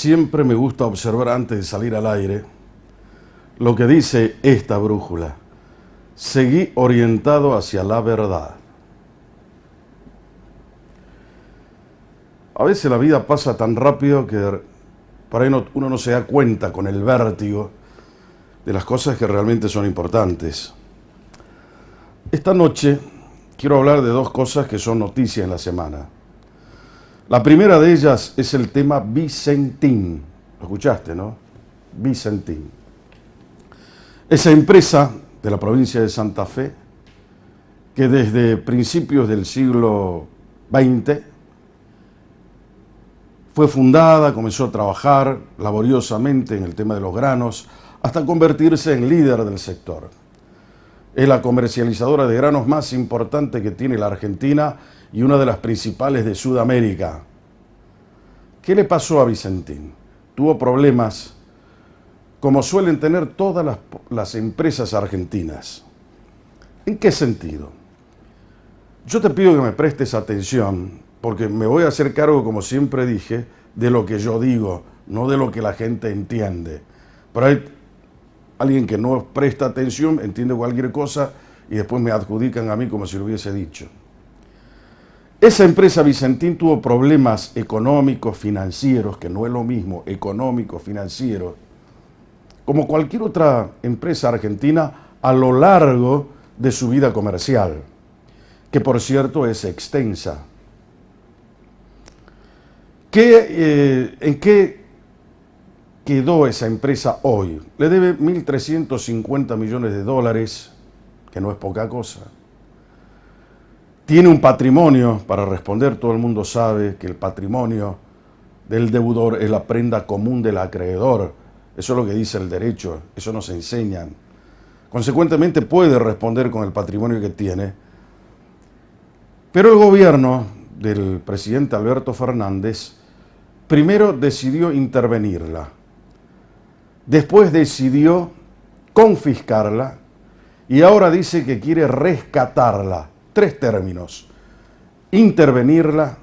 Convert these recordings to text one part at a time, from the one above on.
Siempre me gusta observar antes de salir al aire lo que dice esta brújula. Seguí orientado hacia la verdad. A veces la vida pasa tan rápido que por ahí uno no se da cuenta con el vértigo de las cosas que realmente son importantes. Esta noche quiero hablar de dos cosas que son noticias en la semana. La primera de ellas es el tema Vicentín. ¿Lo escuchaste, no? Vicentín. Esa empresa de la provincia de Santa Fe, que desde principios del siglo XX fue fundada, comenzó a trabajar laboriosamente en el tema de los granos, hasta convertirse en líder del sector. Es la comercializadora de granos más importante que tiene la Argentina y una de las principales de Sudamérica. ¿Qué le pasó a Vicentín? Tuvo problemas, como suelen tener todas las empresas argentinas. ¿En qué sentido? Yo te pido que me prestes atención, porque me voy a hacer cargo, como siempre dije, de lo que yo digo, no de lo que la gente entiende. Pero hay alguien que no presta atención, entiende cualquier cosa y después me adjudican a mí como si lo hubiese dicho. Esa empresa Vicentín tuvo problemas económicos, financieros, que no es lo mismo, económico, financiero, como cualquier otra empresa argentina a lo largo de su vida comercial, que por cierto es extensa. ¿En qué quedó esa empresa hoy? Le debe 1.350 millones de dólares, que no es poca cosa. Tiene un patrimonio, para responder, todo el mundo sabe que el patrimonio del deudor es la prenda común del acreedor. Eso es lo que dice el derecho, eso nos enseñan. Consecuentemente puede responder con el patrimonio que tiene. Pero el gobierno del presidente Alberto Fernández primero decidió intervenirla. Después decidió confiscarla y ahora dice que quiere rescatarla. Tres términos: intervenirla,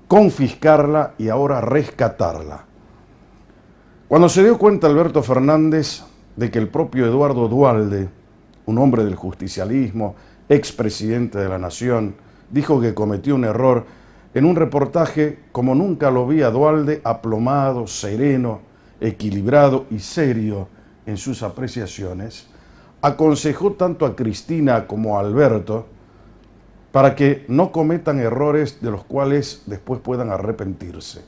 confiscarla y ahora rescatarla. Cuando se dio cuenta Alberto Fernández de que el propio Eduardo Duhalde, un hombre del justicialismo, expresidente de la Nación, dijo que cometió un error, en un reportaje como nunca lo vi a Duhalde, aplomado, sereno, equilibrado y serio en sus apreciaciones, aconsejó tanto a Cristina como a Alberto para que no cometan errores de los cuales después puedan arrepentirse.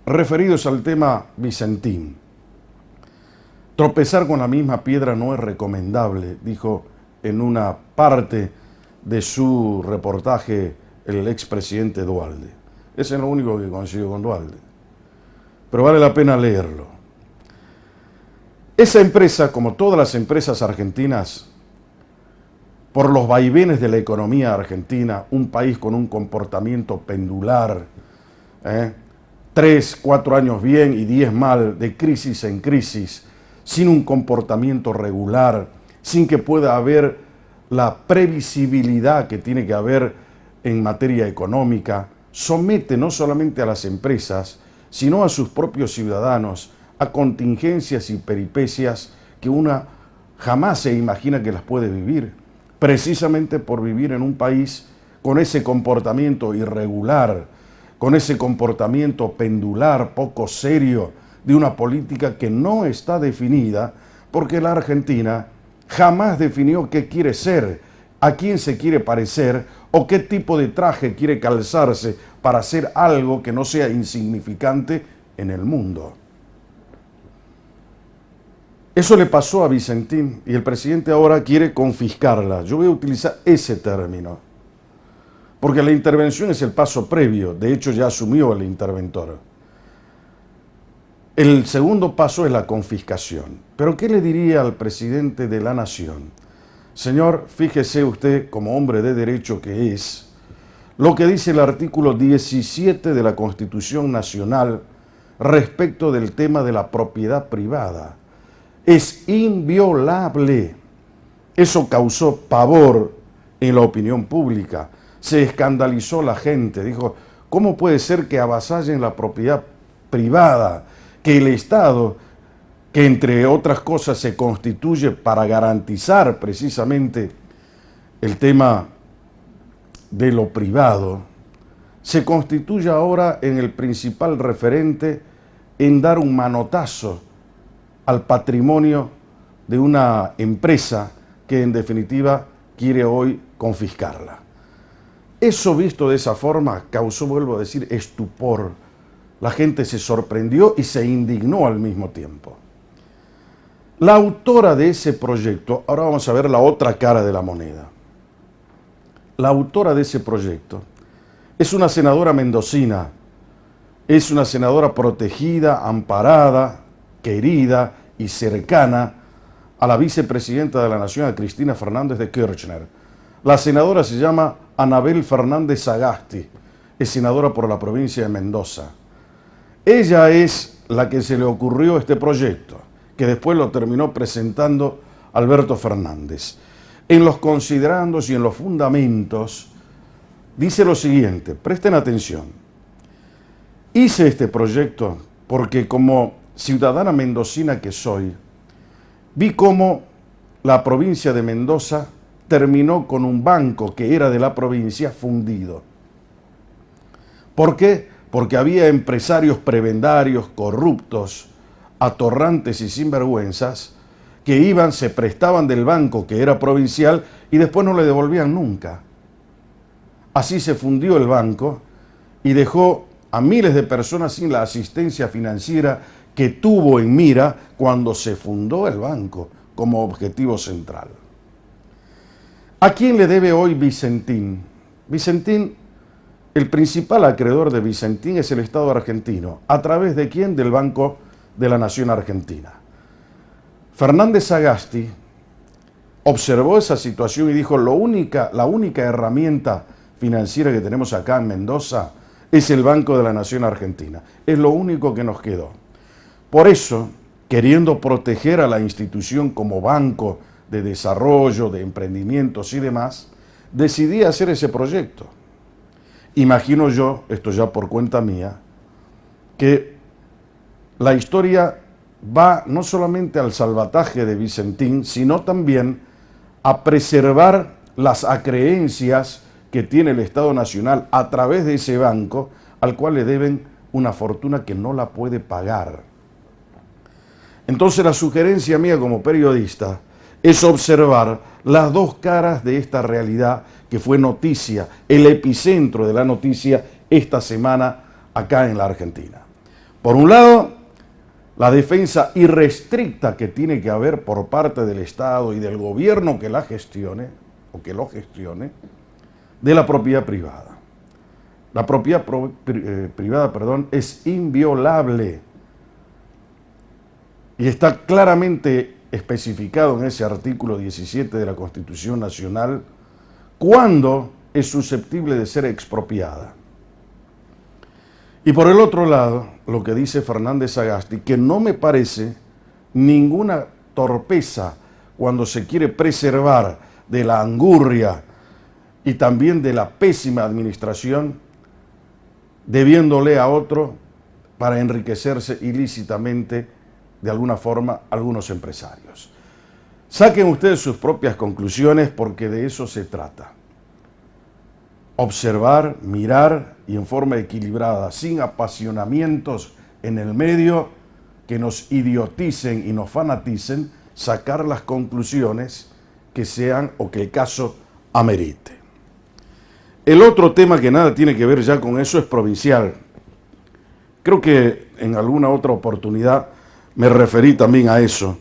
Referidos al tema Vicentín, tropezar con la misma piedra no es recomendable, dijo en una parte de su reportaje el expresidente Duhalde. Ese es lo único que consiguió con Duhalde, pero vale la pena leerlo. Esa empresa, como todas las empresas argentinas, por los vaivenes de la economía argentina, un país con un comportamiento pendular, 3, 4 años bien y 10 mal, de crisis en crisis, sin un comportamiento regular, sin que pueda haber la previsibilidad que tiene que haber en materia económica, somete no solamente a las empresas, sino a sus propios ciudadanos a contingencias y peripecias que una jamás se imagina que las puede vivir, precisamente por vivir en un país con ese comportamiento irregular, con ese comportamiento pendular, poco serio, de una política que no está definida, porque la Argentina jamás definió qué quiere ser, a quién se quiere parecer o qué tipo de traje quiere calzarse para hacer algo que no sea insignificante en el mundo. Eso le pasó a Vicentín y el presidente ahora quiere confiscarla. Yo voy a utilizar ese término, porque la intervención es el paso previo. De hecho, ya asumió el interventor. El segundo paso es la confiscación. Pero ¿qué le diría al presidente de la Nación? Señor, fíjese usted, como hombre de derecho que es, lo que dice el artículo 17 de la Constitución Nacional respecto del tema de la propiedad privada. Es inviolable. Eso causó pavor en la opinión pública. Se escandalizó la gente. Dijo, ¿cómo puede ser que avasallen la propiedad privada, que el Estado, que entre otras cosas se constituye para garantizar precisamente el tema de lo privado, se constituye ahora en el principal referente en dar un manotazo al patrimonio de una empresa que en definitiva quiere hoy confiscarla. Eso visto de esa forma causó, vuelvo a decir, estupor. La gente se sorprendió y se indignó al mismo tiempo. La autora de ese proyecto, ahora vamos a ver la otra cara de la moneda. La autora de ese proyecto es una senadora mendocina, es una senadora protegida, amparada, querida y cercana a la vicepresidenta de la Nación, a Cristina Fernández de Kirchner. La senadora se llama Anabel Fernández Sagasti, es senadora por la provincia de Mendoza. Ella es la que se le ocurrió este proyecto, que después lo terminó presentando Alberto Fernández. En los considerandos y en los fundamentos dice lo siguiente, presten atención. Hice este proyecto porque como ciudadana mendocina que soy, vi cómo la provincia de Mendoza terminó con un banco que era de la provincia fundido. ¿Por qué? Porque había empresarios prebendarios, corruptos, atorrantes y sinvergüenzas que iban, se prestaban del banco que era provincial y después no le devolvían nunca. Así se fundió el banco y dejó a miles de personas sin la asistencia financiera que tuvo en mira cuando se fundó el banco como objetivo central. ¿A quién le debe hoy Vicentín? Vicentín, el principal acreedor de Vicentín es el Estado argentino. ¿A través de quién? Del Banco de la Nación Argentina. Fernández Sagasti observó esa situación y dijo, la única herramienta financiera que tenemos acá en Mendoza es el Banco de la Nación Argentina. Es lo único que nos quedó. Por eso, queriendo proteger a la institución como banco de desarrollo, de emprendimientos y demás, decidí hacer ese proyecto. Imagino yo, esto ya por cuenta mía, que la historia va no solamente al salvataje de Vicentín, sino también a preservar las acreencias que tiene el Estado Nacional a través de ese banco, al cual le deben una fortuna que no la puede pagar. Entonces la sugerencia mía como periodista es observar las dos caras de esta realidad que fue noticia, el epicentro de la noticia esta semana acá en la Argentina. Por un lado, la defensa irrestricta que tiene que haber por parte del Estado y del gobierno que la gestione, o que lo gestione, de la propiedad privada. La propiedad privada, es inviolable y está claramente especificado en ese artículo 17 de la Constitución Nacional cuándo es susceptible de ser expropiada. Y por el otro lado, lo que dice Fernández Sagasti, que no me parece ninguna torpeza cuando se quiere preservar de la angurria y también de la pésima administración, debiéndole a otro para enriquecerse ilícitamente de alguna forma algunos empresarios. Saquen ustedes sus propias conclusiones porque de eso se trata. Observar, mirar y en forma equilibrada, sin apasionamientos en el medio que nos idioticen y nos fanaticen, sacar las conclusiones que sean o que el caso amerite. El otro tema que nada tiene que ver ya con eso es provincial. Creo que en alguna otra oportunidad me referí también a eso.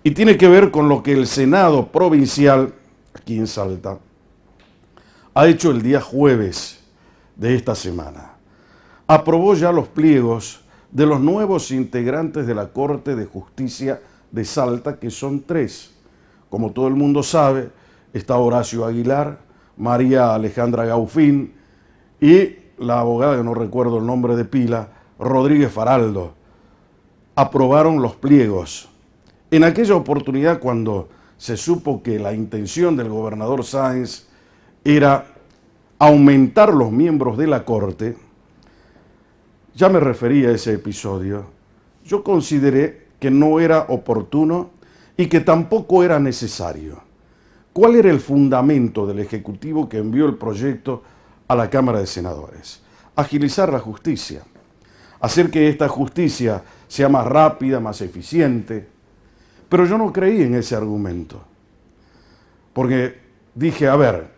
Y tiene que ver con lo que el Senado provincial, aquí en Salta, ha hecho el día jueves de esta semana. Aprobó ya los pliegos de los nuevos integrantes de la Corte de Justicia de Salta, que son 3. Como todo el mundo sabe, está Horacio Aguilar, María Alejandra Gaufín y la abogada, que no recuerdo el nombre de pila, Rodríguez Faraldo. Aprobaron los pliegos. En aquella oportunidad, cuando se supo que la intención del gobernador Sáenz era aumentar los miembros de la Corte, Ya me referí a ese episodio. Yo consideré que no era oportuno y que tampoco era necesario. ¿Cuál era el fundamento del Ejecutivo que envió el proyecto a la Cámara de Senadores? Agilizar la justicia, hacer que esta justicia sea más rápida, más eficiente. Pero yo no creí en ese argumento, porque dije, a ver,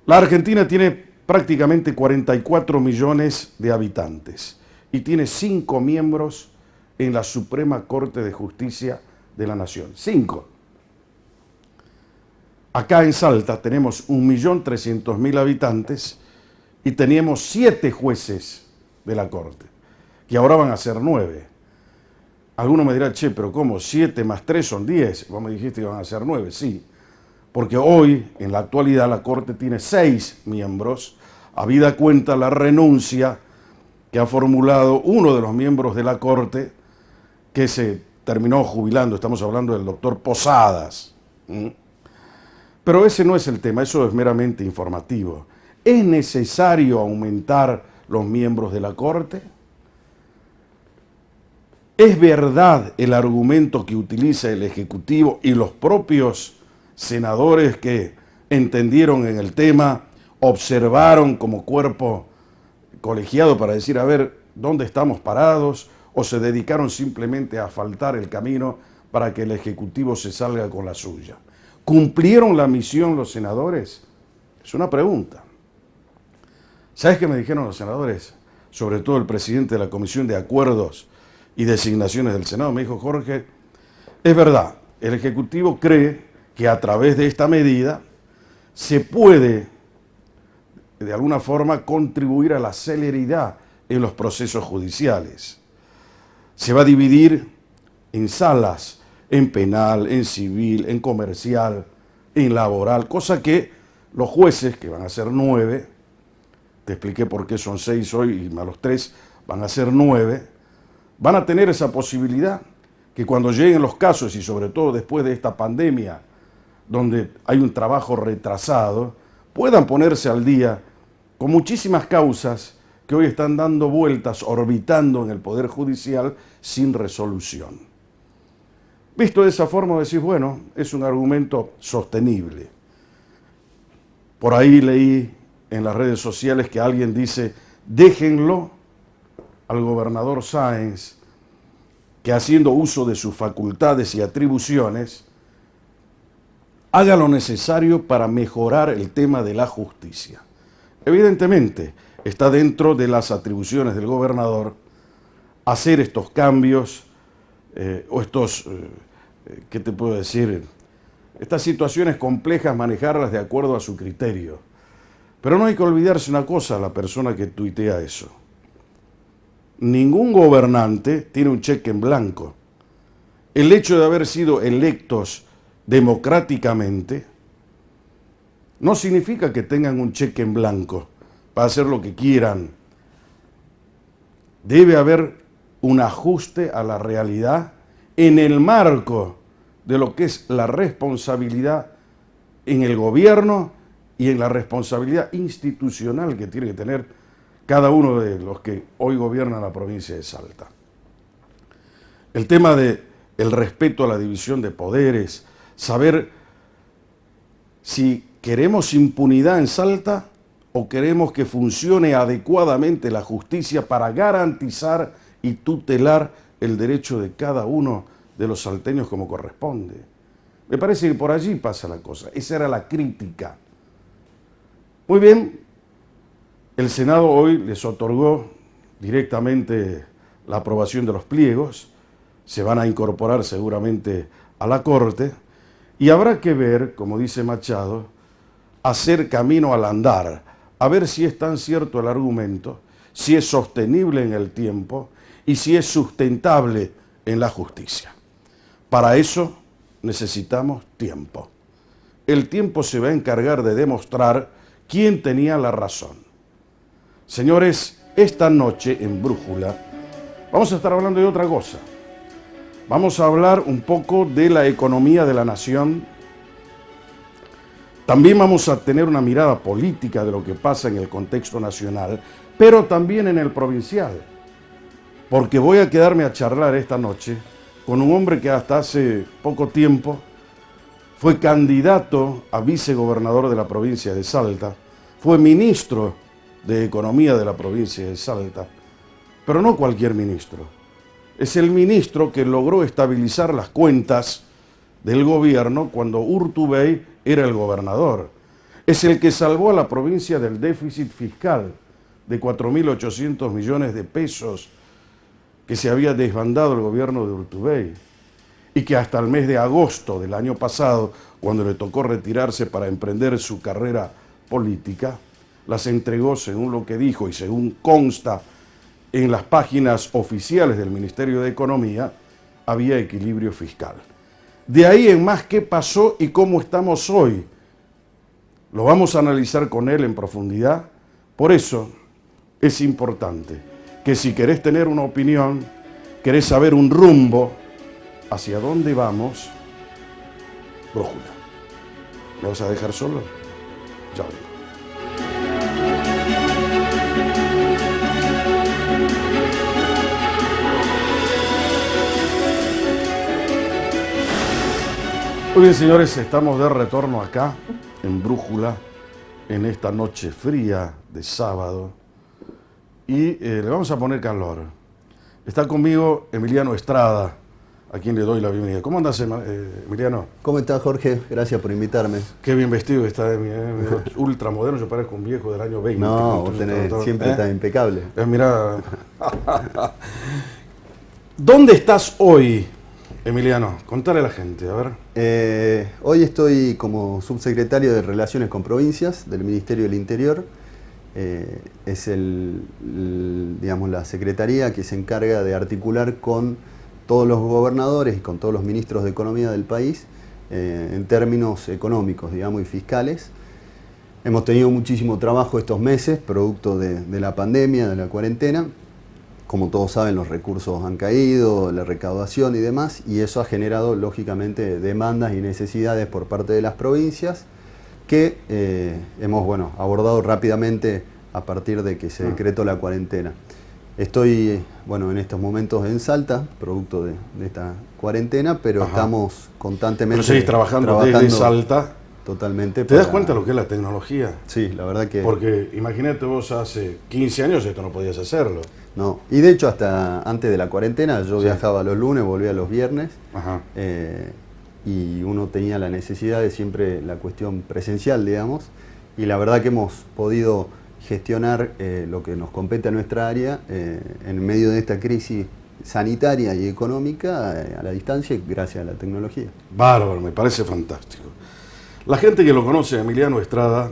la Argentina tiene prácticamente 44 millones de habitantes y tiene 5 miembros en la Suprema Corte de Justicia de la Nación. 5. Acá en Salta tenemos 1.300.000 habitantes y teníamos 7 jueces de la Corte, que ahora van a ser 9. Alguno me dirá, che, pero ¿cómo? 7 más 3 son 10. Vos me dijiste que van a ser 9, sí. Porque hoy, en la actualidad, la Corte tiene 6 miembros, habida cuenta la renuncia que ha formulado uno de los miembros de la Corte, que se terminó jubilando. Estamos hablando del doctor Posadas. Pero ese no es el tema, eso es meramente informativo. ¿Es necesario aumentar los miembros de la Corte? ¿Es verdad el argumento que utiliza el Ejecutivo y los propios senadores que entendieron en el tema, observaron como cuerpo colegiado para decir, a ver, ¿dónde estamos parados? ¿O se dedicaron simplemente a asfaltar el camino para que el Ejecutivo se salga con la suya? ¿Cumplieron la misión los senadores? Es una pregunta. ¿Sabes qué me dijeron los senadores? Sobre todo el presidente de la Comisión de Acuerdos y Designaciones del Senado. Me dijo, Jorge, es verdad, el Ejecutivo cree que a través de esta medida se puede, de alguna forma, contribuir a la celeridad en los procesos judiciales. Se va a dividir en salas, en penal, en civil, en comercial, en laboral, cosa que los jueces, que van a ser 9, te expliqué por qué son 6 hoy y más los 3, van a ser 9, van a tener esa posibilidad que cuando lleguen los casos y sobre todo después de esta pandemia, donde hay un trabajo retrasado, puedan ponerse al día con muchísimas causas que hoy están dando vueltas, orbitando en el Poder Judicial sin resolución. Visto de esa forma, decís, bueno, es un argumento sostenible. Por ahí leí en las redes sociales que alguien dice, déjenlo al gobernador Sáenz, que haciendo uso de sus facultades y atribuciones, haga lo necesario para mejorar el tema de la justicia. Evidentemente, está dentro de las atribuciones del gobernador hacer estos cambios o estos, ¿qué te puedo decir? Estas situaciones complejas, manejarlas de acuerdo a su criterio. Pero no hay que olvidarse una cosa, la persona que tuitea eso. Ningún gobernante tiene un cheque en blanco. El hecho de haber sido electos democráticamente no significa que tengan un cheque en blanco para hacer lo que quieran. Debe haber un ajuste a la realidad en el marco de lo que es la responsabilidad en el gobierno y en la responsabilidad institucional que tiene que tener cada uno de los que hoy gobiernan la provincia de Salta. El tema del respeto a la división de poderes, saber si queremos impunidad en Salta o queremos que funcione adecuadamente la justicia para garantizar y tutelar el derecho de cada uno de los salteños como corresponde. Me parece que por allí pasa la cosa. Esa era la crítica. Muy bien, el Senado hoy les otorgó directamente la aprobación de los pliegos, se van a incorporar seguramente a la Corte, y habrá que ver, como dice Machado, hacer camino al andar, a ver si es tan cierto el argumento, si es sostenible en el tiempo y si es sustentable en la justicia. Para eso necesitamos tiempo. El tiempo se va a encargar de demostrar quién tenía la razón. Señores, esta noche en Brújula vamos a estar hablando de otra cosa. Vamos a hablar un poco de la economía de la nación, También vamos a tener una mirada política de lo que pasa en el contexto nacional, pero también en el provincial. Porque voy a quedarme a charlar esta noche con un hombre que hasta hace poco tiempo fue candidato a vicegobernador de la provincia de Salta, fue ministro de Economía de la provincia de Salta, pero no cualquier ministro. Es el ministro que logró estabilizar las cuentas del gobierno cuando Urtubey era el gobernador. Es el que salvó a la provincia del déficit fiscal de 4.800 millones de pesos que se había desbandado el gobierno de Urtubey y que hasta el mes de agosto del año pasado, cuando le tocó retirarse para emprender su carrera política, las entregó según lo que dijo y según consta en las páginas oficiales del Ministerio de Economía, había equilibrio fiscal. De ahí en más, ¿qué pasó y cómo estamos hoy? Lo vamos a analizar con él en profundidad. Por eso es importante que si querés tener una opinión, querés saber un rumbo, hacia dónde vamos, brújula. ¿Me vas a dejar solo? Ya vengo. Muy bien, señores, estamos de retorno acá, en Brújula, en esta noche fría de sábado. Y le vamos a poner calor. Está conmigo Emiliano Estrada, a quien le doy la bienvenida. ¿Cómo andas, Emiliano? ¿Cómo estás, Jorge? Gracias por invitarme. Qué bien vestido está, ultramoderno. Yo parezco un viejo del año 20. No, vos siempre estás impecable. Mirá. ¿Dónde estás hoy, Emiliano? Contale a la gente, a ver. Hoy estoy como subsecretario de Relaciones con Provincias del Ministerio del Interior. Es digamos, la secretaría que se encarga de articular con todos los gobernadores y con todos los ministros de Economía del país en términos económicos, digamos, y fiscales. Hemos tenido muchísimo trabajo estos meses, producto de la pandemia, de la cuarentena. Como todos saben, los recursos han caído, la recaudación y demás, y eso ha generado, lógicamente, demandas y necesidades por parte de las provincias que hemos abordado rápidamente a partir de que se decretó la cuarentena. Estoy en estos momentos en Salta, producto de esta cuarentena, pero estamos constantemente... Pero seguís trabajando desde Salta. Totalmente. ¿Te das cuenta lo que es la tecnología? Sí, la verdad que... Porque imagínate vos hace 15 años esto no podías hacerlo. No, y de hecho hasta antes de la cuarentena yo viajaba los lunes, volvía los viernes. Y uno tenía la necesidad de siempre la cuestión presencial, digamos, y la verdad que hemos podido gestionar lo que nos compete a nuestra área en medio de esta crisis sanitaria y económica a la distancia gracias a la tecnología. Bárbaro, me parece fantástico. La gente que lo conoce a Emiliano Estrada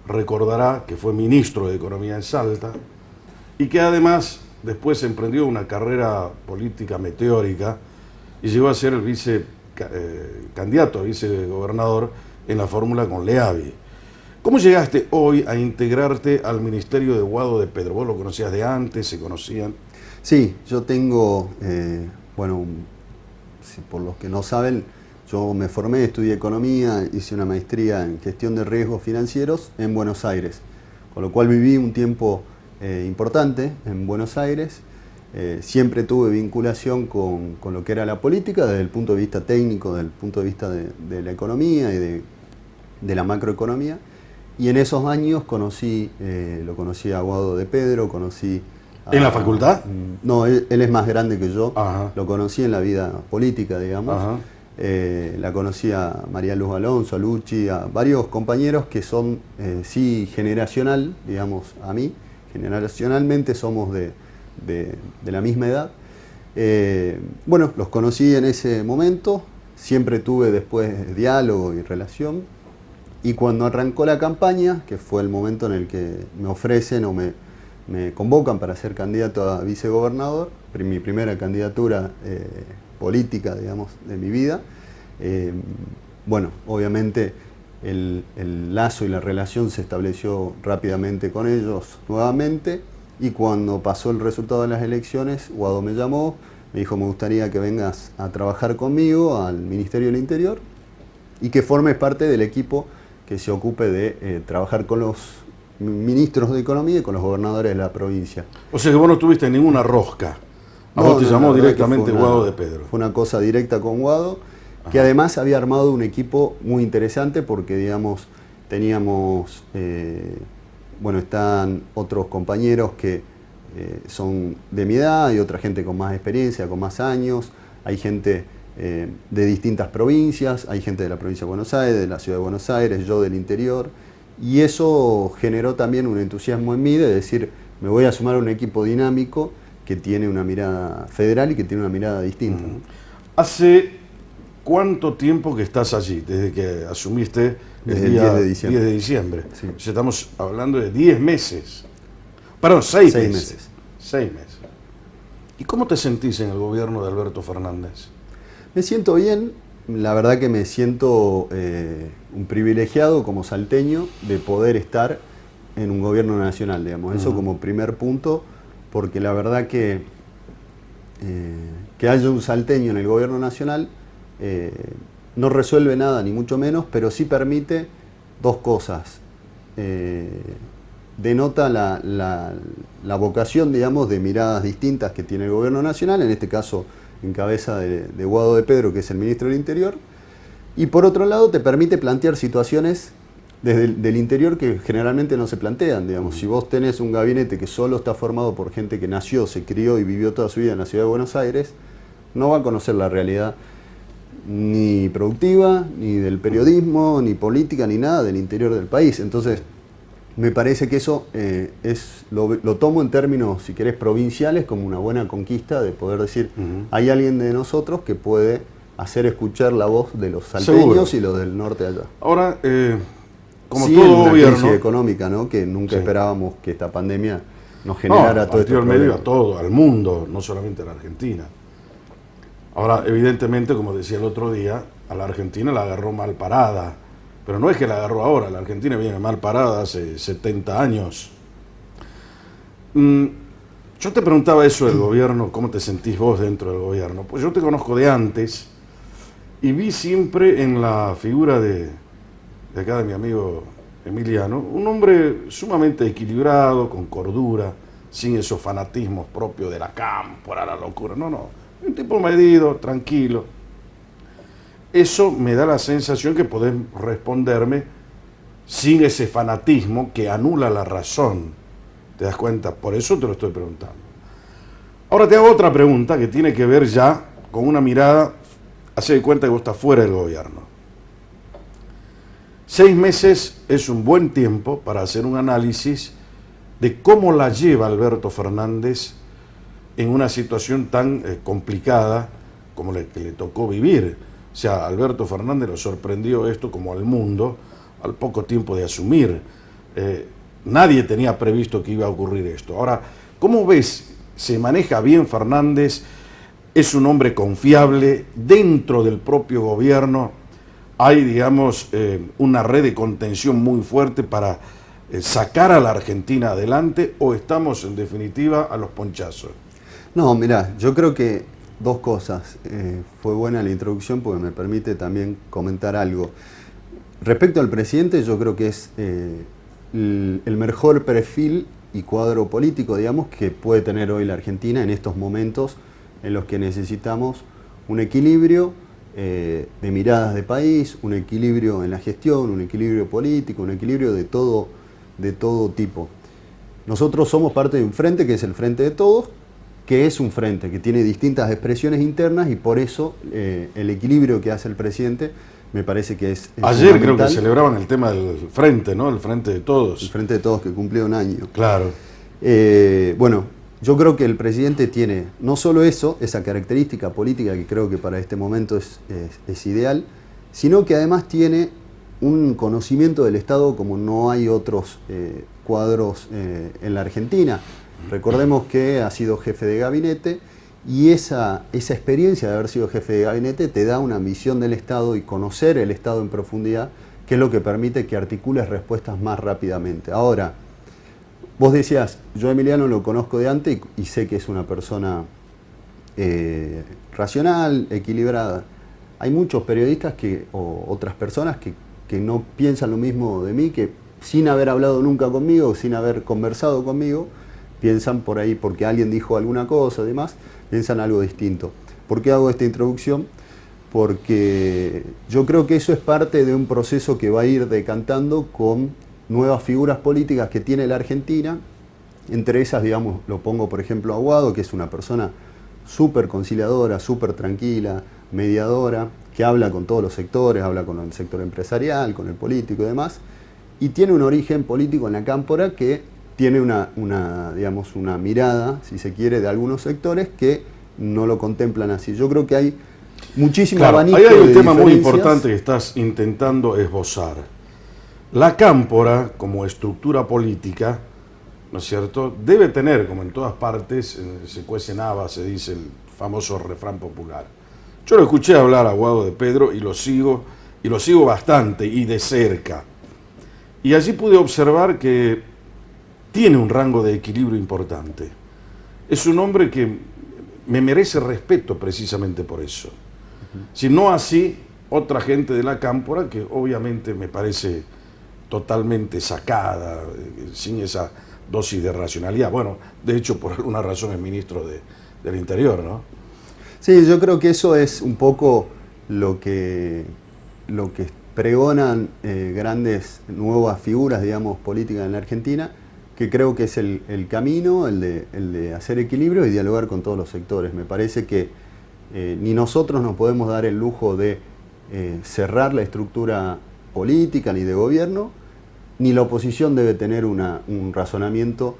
recordará que fue ministro de Economía en Salta y que además después emprendió una carrera política meteórica y llegó a ser el candidato a vicegobernador en la fórmula con Leavi. ¿Cómo llegaste hoy a integrarte al ministerio de Guado de Pedro? ¿Vos lo conocías de antes? ¿Se conocían? Sí, yo tengo, por los que no saben, yo me formé, estudié economía, hice una maestría en gestión de riesgos financieros en Buenos Aires, con lo cual viví un tiempo importante en Buenos Aires. Siempre tuve vinculación con lo que era la política desde el punto de vista técnico, desde el punto de vista de la economía y de la macroeconomía. Y en esos años lo conocí a Guado de Pedro, conocí... ¿En la facultad? No, él es más grande que yo. Ajá. Lo conocí en la vida política, digamos. Ajá. La conocí a María Luz Alonso, a Luchi, a varios compañeros que son, sí, generacional, digamos, a mí. Generacionalmente somos de la misma edad. Los conocí en ese momento, siempre tuve después diálogo y relación. Y cuando arrancó la campaña, que fue el momento en el que me ofrecen o me convocan para ser candidato a vicegobernador, mi primera candidatura política, digamos, de mi vida, obviamente el lazo y la relación se estableció rápidamente con ellos nuevamente, y cuando pasó el resultado de las elecciones, Guado me llamó, me dijo: me gustaría que vengas a trabajar conmigo al Ministerio del Interior y que formes parte del equipo que se ocupe de trabajar con los ministros de Economía y con los gobernadores de la provincia. O sea que vos no tuviste ninguna rosca. A vos te llamó directamente Guado de Pedro. Fue una cosa directa con Guado, que además había armado un equipo muy interesante porque, digamos, teníamos, bueno, están otros compañeros que son de mi edad y otra gente con más experiencia, con más años, hay gente de distintas provincias, hay gente de la provincia de Buenos Aires, de la ciudad de Buenos Aires, yo del interior, y eso generó también un entusiasmo en mí de decir, me voy a sumar a un equipo dinámico que tiene una mirada federal y que tiene una mirada distinta. ¿No? ¿Hace cuánto tiempo que estás allí? Desde que asumiste desde el 10 de diciembre. 10 de diciembre. Sí. O sea, estamos hablando de 10 meses. Perdón, 6 meses. 6 meses. ¿Y cómo te sentís en el gobierno de Alberto Fernández? Me siento bien, la verdad que me siento un privilegiado como salteño de poder estar en un gobierno nacional, digamos. Eso como primer punto, porque la verdad que haya un salteño en el gobierno nacional no resuelve nada, ni mucho menos, pero sí permite dos cosas. Denota la vocación, digamos, de miradas distintas que tiene el gobierno nacional, en este caso en cabeza de Guado de Pedro, que es el ministro del Interior, y por otro lado te permite plantear situaciones desde el interior que generalmente no se plantean, digamos. Si vos tenés un gabinete que solo está formado por gente que nació, se crió y vivió toda su vida en la ciudad de Buenos Aires, no va a conocer la realidad ni productiva, ni del periodismo, ni política, ni nada del interior del país. Entonces, me parece que eso lo tomo en términos, si querés, provinciales, como una buena conquista de poder decir, hay alguien de nosotros que puede hacer escuchar la voz de los salteños y los del norte allá. Ahora, como sí, todo una gobierno crisis económica, ¿no? Que nunca esperábamos que esta pandemia nos generara todo esto. Medio a todo, al mundo, no solamente a la Argentina. Ahora, evidentemente, como decía el otro día, a la Argentina la agarró mal parada. Pero no es que la agarró ahora, la Argentina viene mal parada hace 70 años. Yo te preguntaba eso del gobierno, ¿cómo te sentís vos dentro del gobierno? Pues yo te conozco de antes y vi siempre en la figura de acá de mi amigo Emiliano, un hombre sumamente equilibrado, con cordura, sin esos fanatismos propios de la cámpora, la locura. No, un tipo medido, tranquilo. Eso me da la sensación que podés responderme sin ese fanatismo que anula la razón. ¿Te das cuenta? Por eso te lo estoy preguntando. Ahora te hago otra pregunta que tiene que ver ya con una mirada, hace de cuenta que vos estás fuera del gobierno. 6 meses es un buen tiempo para hacer un análisis de cómo la lleva Alberto Fernández en una situación tan complicada como la que le tocó vivir. O sea, a Alberto Fernández lo sorprendió esto como al mundo al poco tiempo de asumir. Nadie tenía previsto que iba a ocurrir esto. Ahora, ¿cómo ves? ¿Se maneja bien Fernández? ¿Es un hombre confiable? ¿Dentro del propio gobierno hay, digamos, una red de contención muy fuerte para sacar a la Argentina adelante? ¿O estamos, en definitiva, a los ponchazos? No, mirá, yo creo que dos cosas. Fue buena la introducción porque me permite también comentar algo. Respecto al presidente, yo creo que es el mejor perfil y cuadro político, digamos, que puede tener hoy la Argentina en estos momentos en los que necesitamos un equilibrio de miradas de país, un equilibrio en la gestión, un equilibrio político, un equilibrio de todo tipo. Nosotros somos parte de un frente que es el Frente de Todos, que es un frente que tiene distintas expresiones internas y por eso el equilibrio que hace el presidente me parece que es ayer creo que celebraban el tema del frente, ¿no? El Frente de Todos. El Frente de Todos que cumplió un año. Claro. Bueno, yo creo que el presidente tiene no solo eso, esa característica política que creo que para este momento es ideal, sino que además tiene un conocimiento del Estado como no hay otros cuadros en la Argentina. Recordemos que ha sido jefe de gabinete y esa experiencia de haber sido jefe de gabinete te da una visión del Estado y conocer el Estado en profundidad, que es lo que permite que articules respuestas más rápidamente. Ahora, vos decías, yo a Emiliano lo conozco de antes y sé que es una persona racional, equilibrada. Hay muchos periodistas o otras personas que que no piensan lo mismo de mí, que sin haber hablado nunca conmigo, sin haber conversado conmigo, piensan por ahí, porque alguien dijo alguna cosa, además, piensan algo distinto. ¿Por qué hago esta introducción? Porque yo creo que eso es parte de un proceso que va a ir decantando con nuevas figuras políticas que tiene la Argentina. Entre esas, digamos, lo pongo por ejemplo a Aguado, que es una persona súper conciliadora, súper tranquila, mediadora, que habla con todos los sectores, habla con el sector empresarial, con el político y demás, y tiene un origen político en la cámpora que tiene digamos, una mirada, si se quiere, de algunos sectores que no lo contemplan así. Yo creo que hay muchísimo abanico de ahí hay un tema muy diferencias. importante que estás intentando esbozar. La cámpora, como estructura política, ¿no es cierto?, debe tener, como en todas partes, se cuecen habas, se dice el famoso refrán popular. Yo lo escuché hablar a Aguado de Pedro y lo sigo bastante y de cerca. Y allí pude observar que tiene un rango de equilibrio importante. Es un hombre que me merece respeto precisamente por eso. Si no así, otra gente de la cámpora que obviamente me parece totalmente sacada, sin esa dosis de racionalidad. Bueno, de hecho, por alguna razón es ministro del Interior, ¿no? Sí, yo creo que eso es un poco lo que pregonan grandes nuevas figuras, digamos, políticas en la Argentina, que creo que es el camino, el de hacer equilibrio y dialogar con todos los sectores. Me parece que ni nosotros nos podemos dar el lujo de cerrar la estructura política ni de gobierno, ni la oposición debe tener un razonamiento,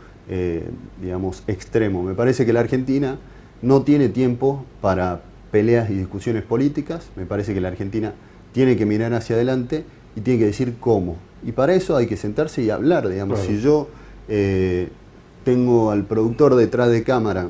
digamos, extremo. Me parece que la Argentina no tiene tiempo para peleas y discusiones políticas. Me parece que la Argentina tiene que mirar hacia adelante y tiene que decir cómo. Y para eso hay que sentarse y hablar, digamos. Claro. Si yo tengo al productor detrás de cámara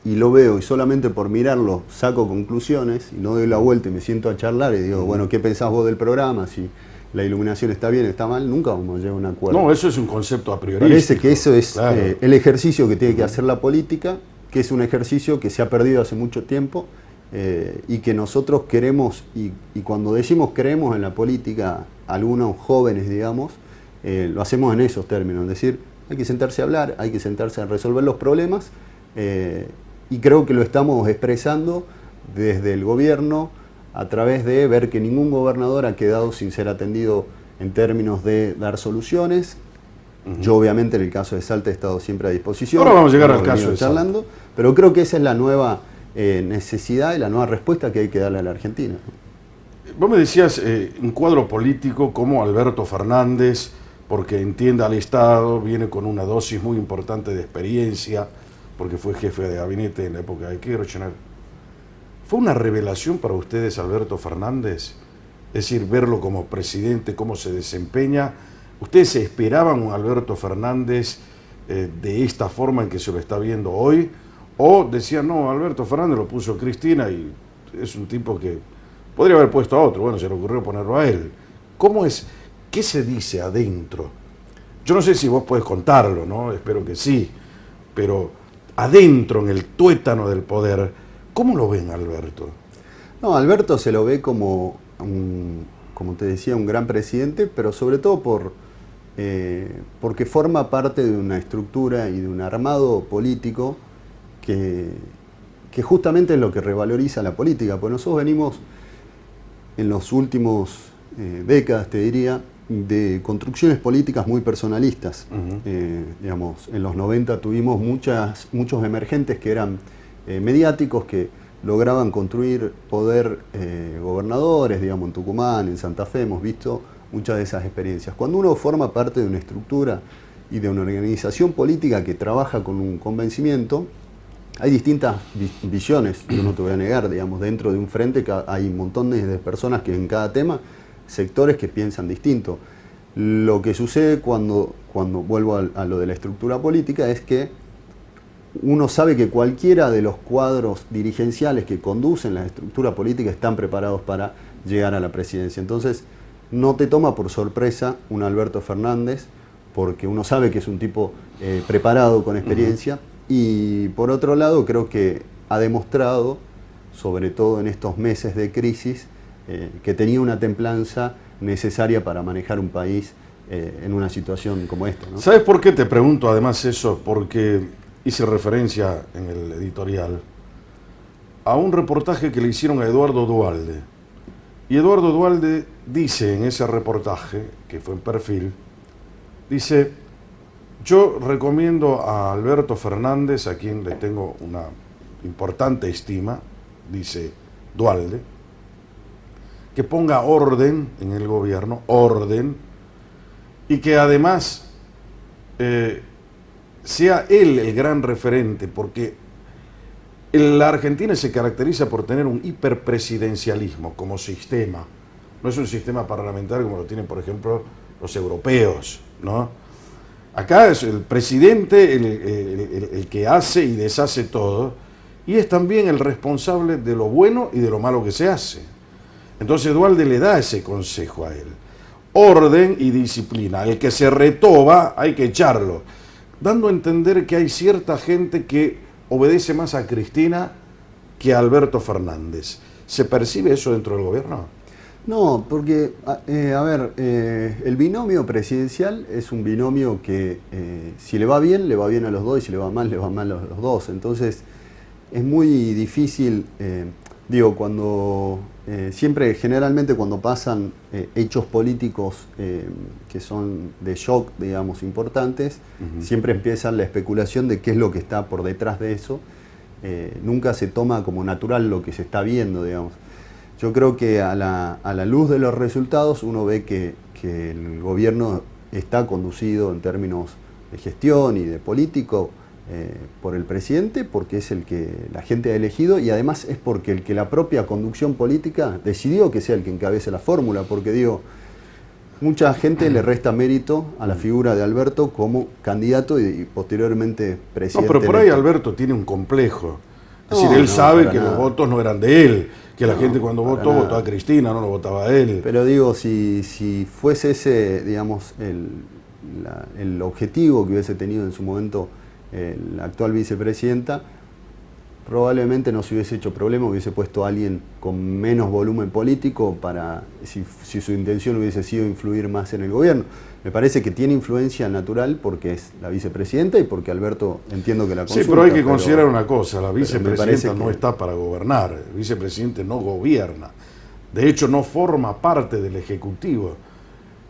y lo veo y solamente por mirarlo saco conclusiones y no doy la vuelta y me siento a charlar y digo, bueno, ¿qué pensás vos del programa? Si la iluminación está bien, está mal, nunca vamos a llegar a un acuerdo. No, eso es un concepto a priori. Parece que eso es claro, el ejercicio que tiene que hacer la política, que es un ejercicio que se ha perdido hace mucho tiempo y que nosotros queremos, y cuando decimos creemos en la política, algunos jóvenes, digamos, lo hacemos en esos términos, es decir, hay que sentarse a hablar, hay que sentarse a resolver los problemas y creo que lo estamos expresando desde el gobierno a través de ver que ningún gobernador ha quedado sin ser atendido en términos de dar soluciones. Yo obviamente en el caso de Salta he estado siempre a disposición. Ahora vamos a llegar al hemos caso venido de Salta. charlando, pero creo que esa es la nueva necesidad y la nueva respuesta que hay que darle a la Argentina. Vos me decías un cuadro político como Alberto Fernández, porque entiende al Estado, viene con una dosis muy importante de experiencia, porque fue jefe de gabinete en la época de Kirchner. ¿Fue una revelación para ustedes Alberto Fernández? Es decir, verlo como presidente, cómo se desempeña. ¿Ustedes se esperaban un Alberto Fernández de esta forma en que se lo está viendo hoy? ¿O decían, no, Alberto Fernández lo puso Cristina y es un tipo que podría haber puesto a otro? Bueno, se le ocurrió ponerlo a él. ¿Cómo es? ¿Qué se dice adentro? Yo no sé si vos podés contarlo, ¿no? Espero que sí. Pero adentro, en el tuétano del poder, ¿cómo lo ven, Alberto? No, Alberto se lo ve como como te decía, un gran presidente, pero sobre todo porque forma parte de una estructura y de un armado político que justamente es lo que revaloriza la política, porque nosotros venimos en los últimos décadas, te diría, de construcciones políticas muy personalistas. Digamos, en los 90 tuvimos muchos emergentes que eran mediáticos, que lograban construir poder gobernadores, digamos, en Tucumán, en Santa Fe, hemos visto muchas de esas experiencias. Cuando uno forma parte de una estructura y de una organización política que trabaja con un convencimiento, hay distintas visiones, yo no te voy a negar, digamos, dentro de un frente hay montones de personas que en cada tema, sectores que piensan distinto. Lo que sucede cuando vuelvo a lo de la estructura política es que uno sabe que cualquiera de los cuadros dirigenciales que conducen la estructura política están preparados para llegar a la presidencia. Entonces, no te toma por sorpresa un Alberto Fernández, porque uno sabe que es un tipo preparado, con experiencia, y por otro lado creo que ha demostrado, sobre todo en estos meses de crisis, que tenía una templanza necesaria para manejar un país en una situación como esta, ¿no? ¿Sabes por qué te pregunto además eso? Porque hice referencia en el editorial a un reportaje que le hicieron a Eduardo Duhalde. Y Eduardo Duhalde dice en ese reportaje, que fue en Perfil, dice: yo recomiendo a Alberto Fernández, a quien le tengo una importante estima, dice Duhalde, que ponga orden en el gobierno, orden, y que además sea él el gran referente, porque la Argentina se caracteriza por tener un hiperpresidencialismo como sistema. No es un sistema parlamentario como lo tienen, por ejemplo, los europeos, ¿no? Acá es el presidente el que hace y deshace todo, y es también el responsable de lo bueno y de lo malo que se hace. Entonces Duhalde le da ese consejo a él: orden y disciplina. El que se retoba hay que echarlo, dando a entender que hay cierta gente que obedece más a Cristina que a Alberto Fernández. ¿Se percibe eso dentro del gobierno? No, porque, el binomio presidencial es un binomio que si le va bien a los dos, y si le va mal a los dos. Entonces, es muy difícil, generalmente cuando pasan hechos políticos que son de shock, digamos, importantes, siempre empieza la especulación de qué es lo que está por detrás de eso. Nunca se toma como natural lo que se está viendo, digamos. Yo creo que a la luz de los resultados uno ve que el gobierno está conducido en términos de gestión y de político por el presidente, porque es el que la gente ha elegido, y además es porque el que la propia conducción política decidió que sea el que encabece la fórmula, porque mucha gente le resta mérito a la figura de Alberto como candidato y posteriormente presidente. No, pero por ahí electo. Alberto tiene un complejo. Es decir, él sabe que los votos no eran de él, que la gente cuando votó a Cristina, no lo votaba a él. Pero si fuese ese, digamos, el objetivo que hubiese tenido en su momento la actual vicepresidenta, probablemente no se hubiese hecho problema, hubiese puesto a alguien con menos volumen político si su intención hubiese sido influir más en el gobierno. Me parece que tiene influencia natural porque es la vicepresidenta y porque Alberto, entiendo que la consulta. Sí, pero hay que considerar una cosa: la vicepresidenta no que está para gobernar, el vicepresidente no gobierna, de hecho no forma parte del Ejecutivo.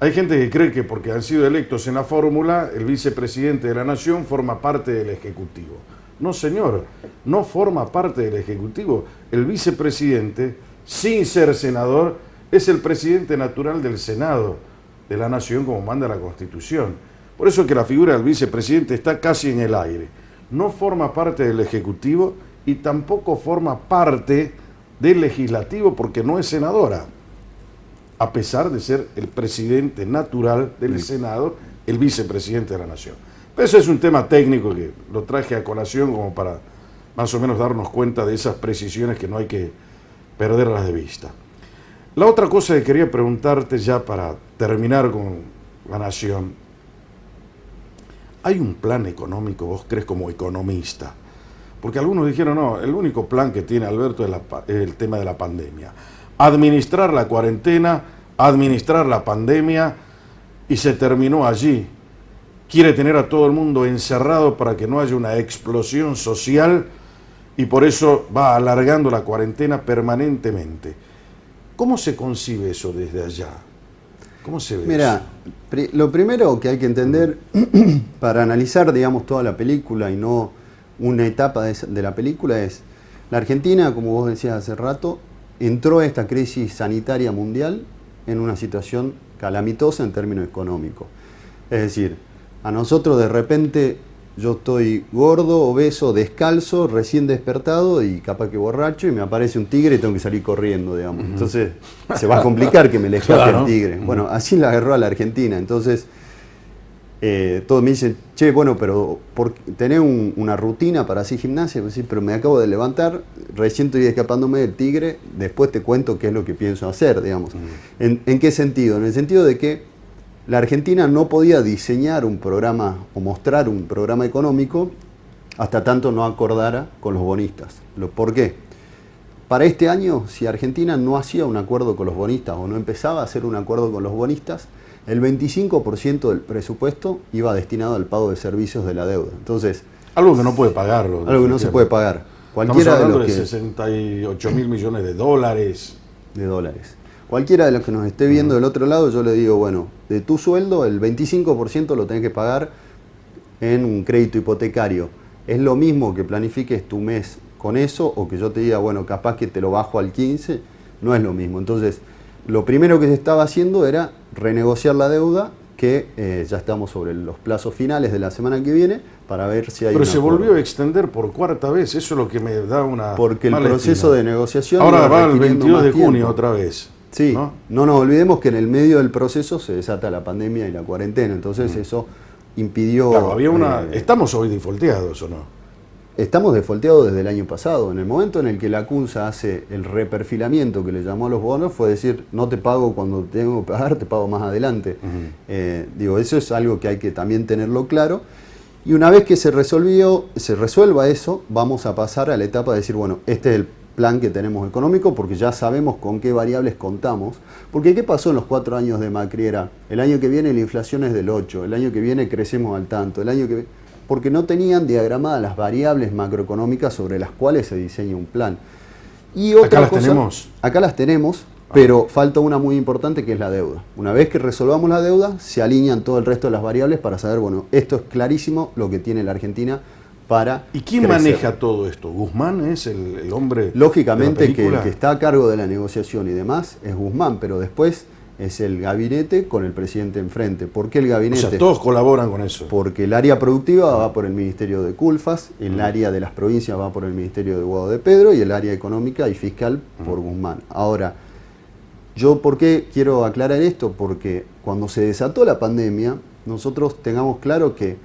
Hay gente que cree que porque han sido electos en la fórmula, el vicepresidente de la Nación forma parte del Ejecutivo. No, señor, no forma parte del Ejecutivo. El vicepresidente, sin ser senador, es el presidente natural del Senado de la Nación, como manda la Constitución. Por eso es que la figura del vicepresidente está casi en el aire. No forma parte del Ejecutivo y tampoco forma parte del Legislativo porque no es senadora, a pesar de ser el presidente natural del Senado, el vicepresidente de la Nación. Pero eso es un tema técnico que lo traje a colación como para más o menos darnos cuenta de esas precisiones que no hay que perderlas de vista. La otra cosa que quería preguntarte ya para terminar con la Nación: ¿hay un plan económico, vos crees, como economista? Porque algunos dijeron, no, el único plan que tiene Alberto es el tema de la pandemia. Administrar la cuarentena, administrar la pandemia, y se terminó allí. Quiere tener a todo el mundo encerrado para que no haya una explosión social y por eso va alargando la cuarentena permanentemente. ¿Cómo se concibe eso desde allá? ¿Cómo se ve Mira, lo primero que hay que entender para analizar, digamos, toda la película y no una etapa de la película es: la Argentina, como vos decías hace rato, entró a esta crisis sanitaria mundial en una situación calamitosa en términos económicos. Es decir, a nosotros de repente yo estoy gordo, obeso, descalzo, recién despertado y capaz que borracho, y me aparece un tigre y tengo que salir corriendo, digamos. Entonces se va a complicar que me le escape el tigre. Bueno, así la agarró a la Argentina. Entonces todos me dicen, che, bueno, pero ¿tenés una rutina para hacer gimnasia? Pues sí, pero me acabo de levantar, recién estoy escapándome del tigre, después te cuento qué es lo que pienso hacer, digamos. ¿En qué sentido? En el sentido de que la Argentina no podía diseñar un programa o mostrar un programa económico hasta tanto no acordara con los bonistas. ¿Por qué? para este año, si Argentina no hacía un acuerdo con los bonistas o no empezaba a hacer un acuerdo con los bonistas, el 25% del presupuesto iba destinado al pago de servicios de la deuda. Entonces, algo que no puede pagarlo. Algo que no se puede pagar. Cualquiera Estamos hablando de 68 mil millones de dólares. Cualquiera de los que nos esté viendo del otro lado, yo le digo, bueno, de tu sueldo el 25% lo tenés que pagar en un crédito hipotecario. Es lo mismo que planifiques tu mes con eso o que yo te diga, bueno, capaz que te lo bajo al 15%, no es lo mismo. Entonces, lo primero que se estaba haciendo era renegociar la deuda, que ya estamos sobre los plazos finales de la semana que viene, para ver si hay Pero se volvió a extender por cuarta vez, eso es lo que me da una porque el proceso de negociación ahora va el 22 de junio otra vez. Sí, no nos olvidemos que en el medio del proceso se desata la pandemia y la cuarentena, entonces eso impidió... Claro, había ¿estamos hoy defaulteados o no? Estamos defaulteados desde el año pasado. En el momento en el que la CUNSA hace el reperfilamiento que le llamó a los bonos, fue decir, no te pago cuando tengo que pagar, te pago más adelante. Eso es algo que hay que también tenerlo claro. Y una vez que se resuelva eso, vamos a pasar a la etapa de decir, bueno, este es el plan que tenemos económico, porque ya sabemos con qué variables contamos. Porque ¿qué pasó en los 4 años de Macri? El año que viene la inflación es del 8, el año que viene crecemos al tanto, porque no tenían diagramadas las variables macroeconómicas sobre las cuales se diseña un plan. Y otra ¿Acá las tenemos? Acá las tenemos, pero falta una muy importante, que es la deuda. Una vez que resolvamos la deuda, se alinean todo el resto de las variables para saber, bueno, esto es clarísimo lo que tiene la Argentina para ¿Y quién crecer. maneja todo esto? ¿Guzmán es el hombre? Lógicamente que el que está a cargo de la negociación y demás es Guzmán, pero después es el gabinete con el presidente enfrente. ¿Por qué el gabinete? O sea, todos colaboran con eso. Porque el área productiva va por el Ministerio de Culfas, el área de las provincias va por el Ministerio de Guado de Pedro y el área económica y fiscal por Guzmán. Ahora, yo ¿por qué quiero aclarar esto? Porque cuando se desató la pandemia, nosotros tengamos claro que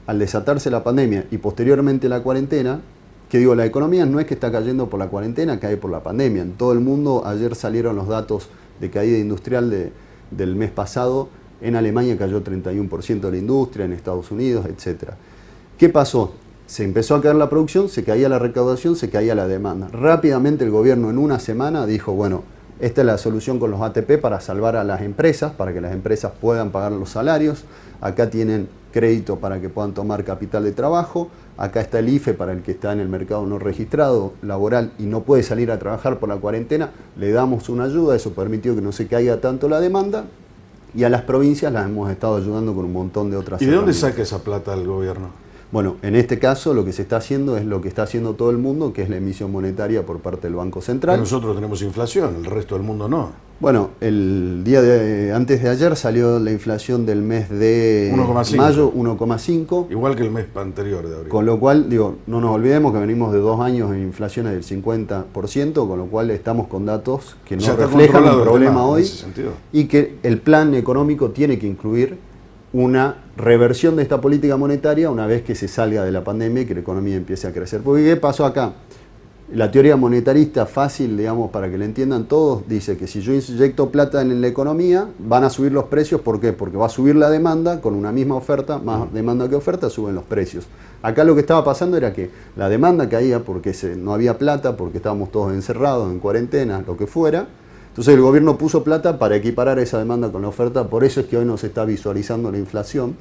al desatarse la pandemia y posteriormente la cuarentena, la economía no es que está cayendo por la cuarentena, cae por la pandemia. En todo el mundo, ayer salieron los datos de caída industrial del mes pasado. En Alemania cayó 31% de la industria, en Estados Unidos, etc. ¿Qué pasó? Se empezó a caer la producción, se caía la recaudación, se caía la demanda. Rápidamente el gobierno en una semana dijo, bueno, esta es la solución con los ATP para salvar a las empresas, para que las empresas puedan pagar los salarios. Acá tienen crédito para que puedan tomar capital de trabajo. Acá está el IFE para el que está en el mercado no registrado, laboral, y no puede salir a trabajar por la cuarentena. Le damos una ayuda, eso permitió que no se caiga tanto la demanda. Y a las provincias las hemos estado ayudando con un montón de otras ¿Y de dónde saca esa plata el gobierno? Bueno, en este caso lo que se está haciendo es lo que está haciendo todo el mundo, que es la emisión monetaria por parte del Banco Central. Pero nosotros tenemos inflación, el resto del mundo no. Bueno, el día antes de ayer salió la inflación del mes de 1,5. Mayo, 1,5. Igual que el mes anterior de abril. Con lo cual, no nos olvidemos que venimos de 2 años en inflaciones del 50%, con lo cual estamos con datos que no reflejan un problema hoy. Y que el plan económico tiene que incluir una reversión de esta política monetaria una vez que se salga de la pandemia y que la economía empiece a crecer. Porque ¿qué pasó acá? La teoría monetarista fácil, digamos, para que la entiendan todos, dice que si yo inyecto plata en la economía, van a subir los precios. ¿Por qué? Porque va a subir la demanda, con una misma oferta, más demanda que oferta, suben los precios. Acá lo que estaba pasando era que la demanda caía porque no había plata, porque estábamos todos encerrados, en cuarentena, lo que fuera. Entonces el gobierno puso plata para equiparar esa demanda con la oferta, por eso es que hoy no se está visualizando la inflación.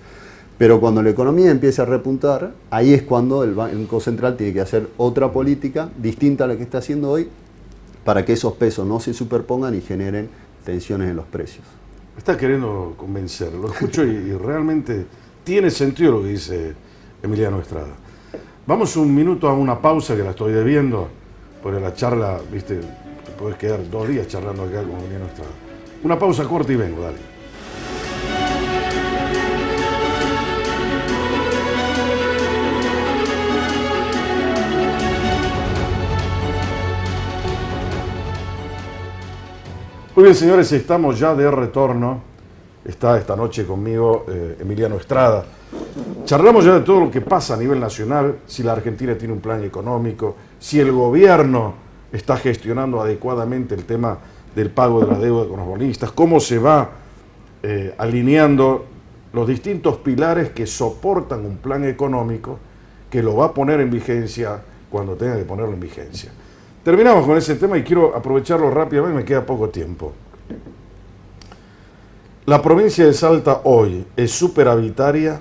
Pero cuando la economía empieza a repuntar, ahí es cuando el Banco Central tiene que hacer otra política distinta a la que está haciendo hoy para que esos pesos no se superpongan y generen tensiones en los precios. Me está queriendo convencer, lo escucho y realmente tiene sentido lo que dice Emiliano Estrada. Vamos un minuto a una pausa que la estoy debiendo, porque la charla, viste, te podés quedar 2 días charlando acá con Emiliano Estrada. Una pausa corta y vengo, dale. Muy bien, señores, estamos ya de retorno. Está esta noche conmigo Emiliano Estrada. Charlamos ya de todo lo que pasa a nivel nacional, si la Argentina tiene un plan económico, si el gobierno está gestionando adecuadamente el tema del pago de la deuda con los bonistas, cómo se va alineando los distintos pilares que soportan un plan económico que lo va a poner en vigencia cuando tenga que ponerlo en vigencia. Terminamos con ese tema y quiero aprovecharlo rápidamente, me queda poco tiempo. ¿La provincia de Salta hoy es superavitaria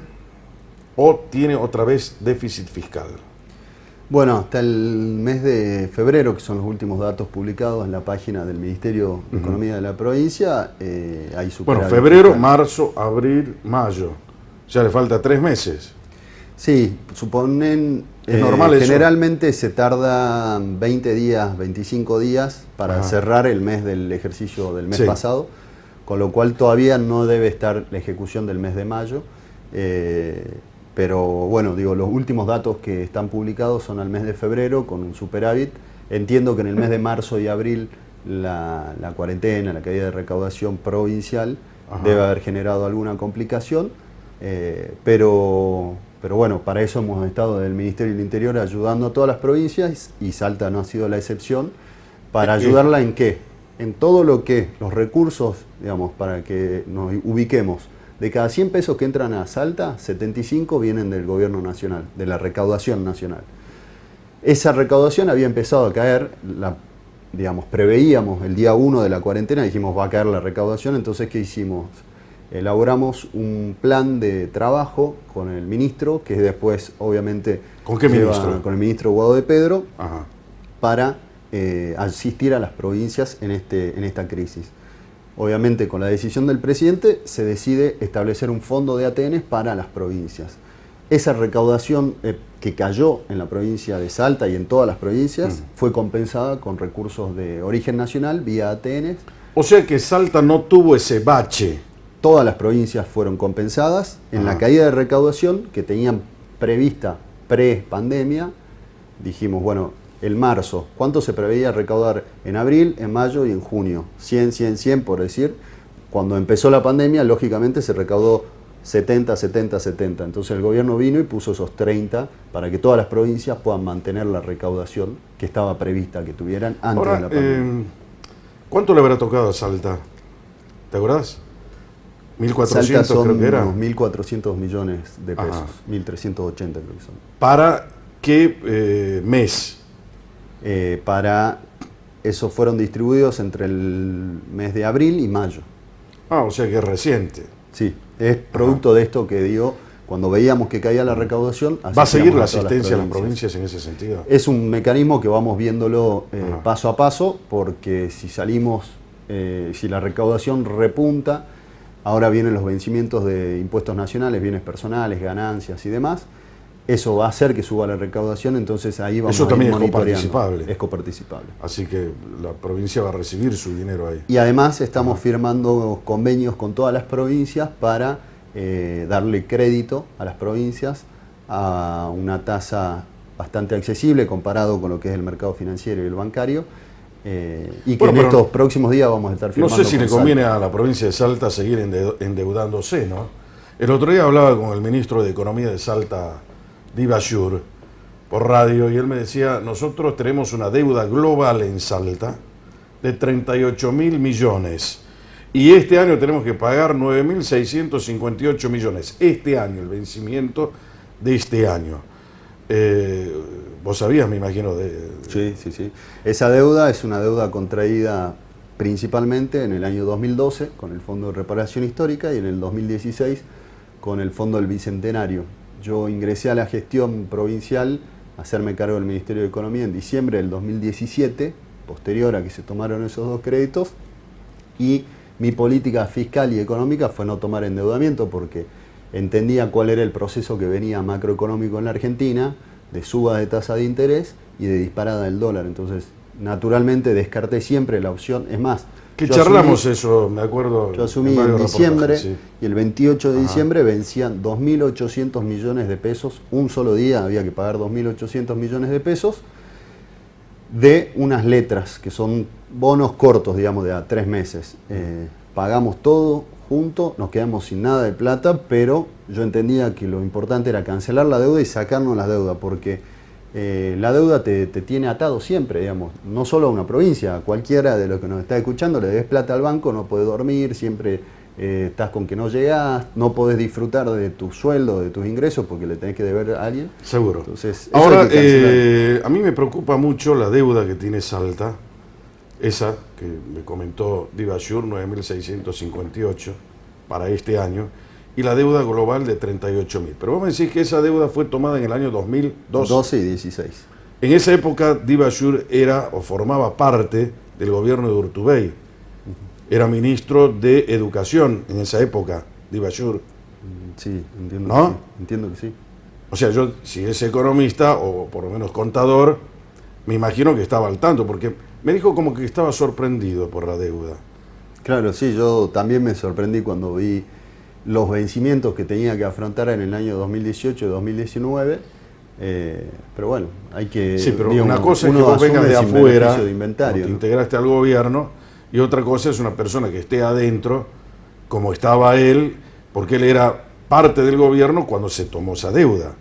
o tiene otra vez déficit fiscal? Bueno, hasta el mes de febrero, que son los últimos datos publicados en la página del Ministerio de Economía de la provincia, hay superávit. Bueno, febrero, fiscal. Marzo, abril, mayo. Ya le falta 3 meses. Sí, suponen... ¿Es normal eso? Generalmente se tarda 20 días, 25 días para cerrar el mes del ejercicio del mes pasado, con lo cual todavía no debe estar la ejecución del mes de mayo. Pero bueno, digo, los últimos datos que están publicados son al mes de febrero con un superávit. Entiendo que en el mes de marzo y abril la cuarentena, la caída de recaudación provincial debe haber generado alguna complicación, pero bueno, para eso hemos estado desde el Ministerio del Interior ayudando a todas las provincias y Salta no ha sido la excepción. ¿Para ayudarla en qué? En todo lo que los recursos, digamos, para que nos ubiquemos. De cada 100 pesos que entran a Salta, 75 vienen del gobierno nacional, de la recaudación nacional. Esa recaudación había empezado a caer, digamos, preveíamos el día 1 de la cuarentena, dijimos va a caer la recaudación, entonces ¿qué hicimos? Elaboramos un plan de trabajo con el ministro, que después obviamente... ¿Con qué ministro? Con el ministro Guado de Pedro, para asistir a las provincias en esta crisis. Obviamente con la decisión del presidente se decide establecer un fondo de ATN para las provincias. Esa recaudación que cayó en la provincia de Salta y en todas las provincias fue compensada con recursos de origen nacional vía ATN. O sea que Salta no tuvo ese bache. Todas las provincias fueron compensadas en la caída de recaudación que tenían prevista pre-pandemia. Dijimos, bueno, el marzo, ¿cuánto se preveía recaudar en abril, en mayo y en junio? 100, 100, 100 por decir. Cuando empezó la pandemia, lógicamente se recaudó 70, 70, 70. Entonces el gobierno vino y puso esos 30 para que todas las provincias puedan mantener la recaudación que estaba prevista que tuvieran antes de la pandemia. ¿Cuánto le habrá tocado a Salta? ¿Te acordás? 1.400 creo que era. 1.400 millones de pesos, 1.380 creo que son. ¿Para qué mes? Esos fueron distribuidos entre el mes de abril y mayo. O sea que es reciente. Sí, es producto de esto que digo, cuando veíamos que caía la recaudación... ¿Va a seguir la asistencia a las provincias en ese sentido? Es un mecanismo que vamos viéndolo paso a paso, porque si salimos, si la recaudación repunta, ahora vienen los vencimientos de impuestos nacionales, bienes personales, ganancias y demás. Eso va a hacer que suba la recaudación, entonces ahí vamos a ir monitoreando. Eso también es coparticipable. Es coparticipable. Así que la provincia va a recibir su dinero ahí. Y además estamos firmando convenios con todas las provincias para darle crédito a las provincias a una tasa bastante accesible comparado con lo que es el mercado financiero y el bancario. Y que en estos próximos días vamos a estar firmando. No sé si le conviene a la provincia de Salta seguir endeudándose, ¿no? El otro día hablaba con el ministro de Economía de Salta, Divasur, por radio, y él me decía, nosotros tenemos una deuda global en Salta de 38.000 millones y este año tenemos que pagar 9.658 millones. Este año, el vencimiento de este año. Vos sabías, me imagino, Sí. Esa deuda es una deuda contraída principalmente en el año 2012 con el Fondo de Reparación Histórica y en el 2016 con el Fondo del Bicentenario. Yo ingresé a la gestión provincial a hacerme cargo del Ministerio de Economía en diciembre del 2017, posterior a que se tomaron esos dos créditos, y mi política fiscal y económica fue no tomar endeudamiento porque entendía cuál era el proceso que venía macroeconómico en la Argentina, de suba de tasa de interés y de disparada del dólar. Entonces, naturalmente descarté siempre la opción, es más... Que charlamos eso, me acuerdo. Yo asumí en diciembre y el 28 de diciembre vencían 2.800 millones de pesos, un solo día había que pagar 2.800 millones de pesos de unas letras, que son bonos cortos, digamos, de a 3 meses. Pagamos todo junto, nos quedamos sin nada de plata, pero yo entendía que lo importante era cancelar la deuda y sacarnos la deuda, porque la deuda te tiene atado siempre, digamos, no solo a una provincia, a cualquiera de los que nos está escuchando, le des plata al banco, no puede dormir, siempre estás con que no llegás, no podés disfrutar de tu sueldo, de tus ingresos, porque le tenés que deber a alguien. Seguro. Entonces, ahora, hay que a mí me preocupa mucho la deuda que tiene Salta, esa que me comentó Divasur, 9.658 para este año, y la deuda global de 38.000. Pero vos me decís que esa deuda fue tomada en el año 2012. 12 y 16. En esa época, Divasur era o formaba parte del gobierno de Urtubey. Era ministro de Educación en esa época, Divasur. Sí, entiendo. ¿No? Que sí. Entiendo que sí. O sea, yo, si es economista o por lo menos contador, me imagino que estaba al tanto, porque me dijo como que estaba sorprendido por la deuda. Claro, sí, yo también me sorprendí cuando vi los vencimientos que tenía que afrontar en el año 2018 y 2019. Pero bueno, hay que... Sí, pero digamos, una cosa es que uno vos vengas de asume sin afuera, beneficio de inventario, o te ¿no? integraste al gobierno, y otra cosa es una persona que esté adentro, como estaba él, porque él era parte del gobierno cuando se tomó esa deuda.